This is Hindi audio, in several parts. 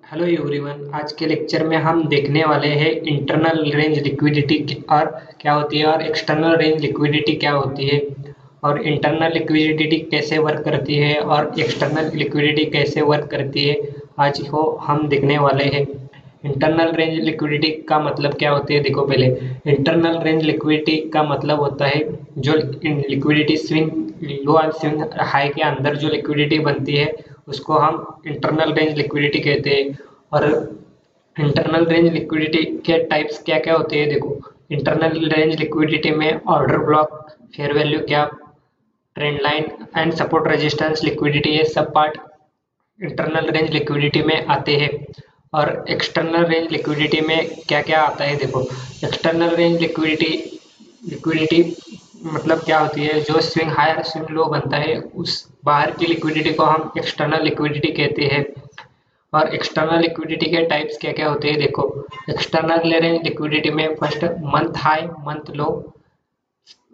Hello everyone. आज के लेक्चर में हम देखने वाले हैं इंटरनल रेंज लिक्विडिटी और क्या होती है और एक्सटर्नल रेंज लिक्विडिटी क्या होती है और इंटरनल लिक्विडिटी कैसे वर्क करती है और एक्सटर्नल लिक्विडिटी कैसे वर्क करती है। आज को हम देखने वाले हैं। इंटरनल रेंज लिक्विडिटी का मतलब क्या होती है। देखो, पहले इंटरनल रेंज लिक्विडिटी का मतलब होता है जो लिक्विडिटी स्विंग लो और स्विंग हाई के अंदर जो लिक्विडिटी बनती है उसको हम इंटरनल रेंज लिक्विडिटी कहते हैं। और इंटरनल रेंज लिक्विडिटी के टाइप्स क्या क्या होते हैं। देखो, इंटरनल रेंज लिक्विडिटी में order block, fair value gap, trend line and support resistance liquidity, ये सब पार्ट इंटरनल रेंज लिक्विडिटी में आते हैं। और एक्सटर्नल रेंज लिक्विडिटी में क्या क्या आता है। देखो, एक्सटर्नल रेंज लिक्विडिटी मतलब क्या होती है, जो स्विंग हाई और स्विंग लो बनता है उस बाहर की लिक्विडिटी को हम एक्सटर्नल लिक्विडिटी कहते हैं। और एक्सटर्नल लिक्विडिटी के टाइप्स क्या क्या होते हैं। देखो, एक्सटर्नल रेंज लिक्विडिटी में first month high month low,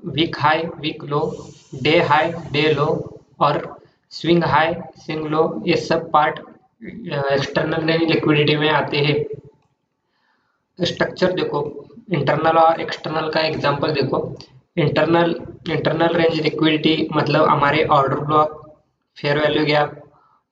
week high week low, day high day low और स्विंग हाई स्विंग लो, ये सब पार्ट एक्सटर्नल रेंज लिक्विडिटी में आते हैं। स्ट्रक्चर देखो, इंटरनल और एक्सटर्नल का एग्जांपल देखो। इंटरनल रेंज लिक्विडिटी मतलब हमारे order block, fair value gap,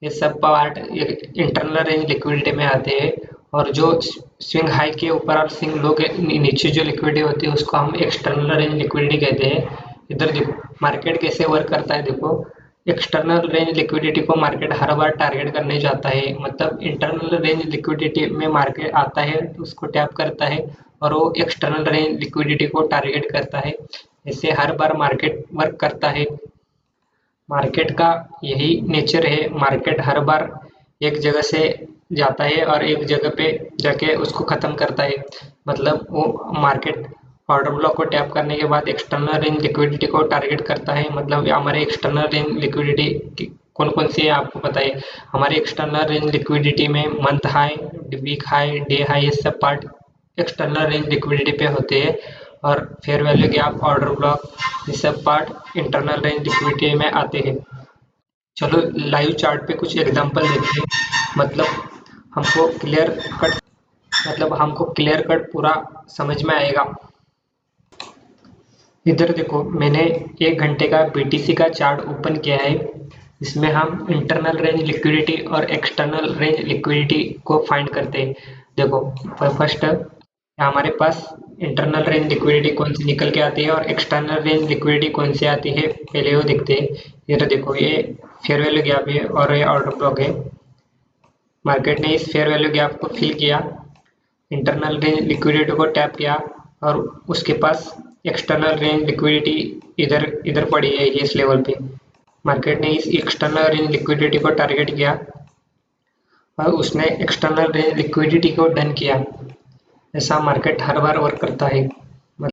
ये सब पार्ट इंटरनल रेंज लिक्विडिटी में आते हैं। और जो स्विंग हाई के ऊपर और स्विंग लो के नीचे जो लिक्विडिटी होती है उसको हम एक्सटर्नल रेंज लिक्विडिटी कहते हैं। इधर देखो मार्केट कैसे वर्क करता है। देखो, एक्सटर्नल रेंज लिक्विडिटी को मार्केट हर बार टारगेट करने जाता है, मतलब इंटरनल रेंज लिक्विडिटी में मार्केट आता है तो उसको टैप करता है और वो एक्सटर्नल रेंज लिक्विडिटी को टारगेट करता है। ऐसे हर बार मार्केट वर्क करता है। मार्केट का यही नेचर है, मार्केट हर बार एक जगह से जाता है और एक जगह पे जाके उसको ख़त्म करता है। मतलब वो मार्केट ऑर्डर ब्लॉक को टैप करने के बाद एक्सटर्नल रेंज लिक्विडिटी को टारगेट करता है। मतलब हमारे एक्सटर्नल रेंज लिक्विडिटी कौन कौन सी है आपको पता है। हमारे एक्सटर्नल रेंज लिक्विडिटी में month high, week high, day high, ये सब पार्ट एक्सटर्नल रेंज लिक्विडिटी पे होते हैं। और fair value gap, order block, ये सब पार्ट इंटरनल रेंज लिक्विडिटी में आते हैं। चलो लाइव चार्ट पे कुछ एग्जांपल देखते हैं। हमको क्लियर कट हमको क्लियर कट पूरा समझ में आएगा। इधर देखो, मैंने 1 घंटे का बीटीसी का चार्ट ओपन किया है। इसमें हम इंटरनल रेंज लिक्विडिटी और एक्सटर्नल रेंज लिक्विडिटी को फाइंड करते हैं। देखो, फर्स्ट हमारे पास इंटरनल रेंज लिक्विडिटी कौन सी निकल के आती है और एक्सटर्नल रेंज लिक्विडिटी कौन सी आती है, पहले वो देखते हैं। ये तो देखो, ये फेयर वैल्यू गैप है और ये ऑर्डर ब्लॉक है। मार्केट ने इस फेयर वैल्यू गैप को फिल किया, इंटरनल रेंज लिक्विडिटी को टैप किया और उसके पास एक्सटर्नल रेंज लिक्विडिटी इधर इधर पड़ी है इस लेवल पे। मार्केट ने इस एक्सटर्नल रेंज लिक्विडिटी को टारगेट किया और उसने एक्सटर्नल रेंज लिक्विडिटी को डन किया। ऐसा मार्केट हर बार वर्क करता है।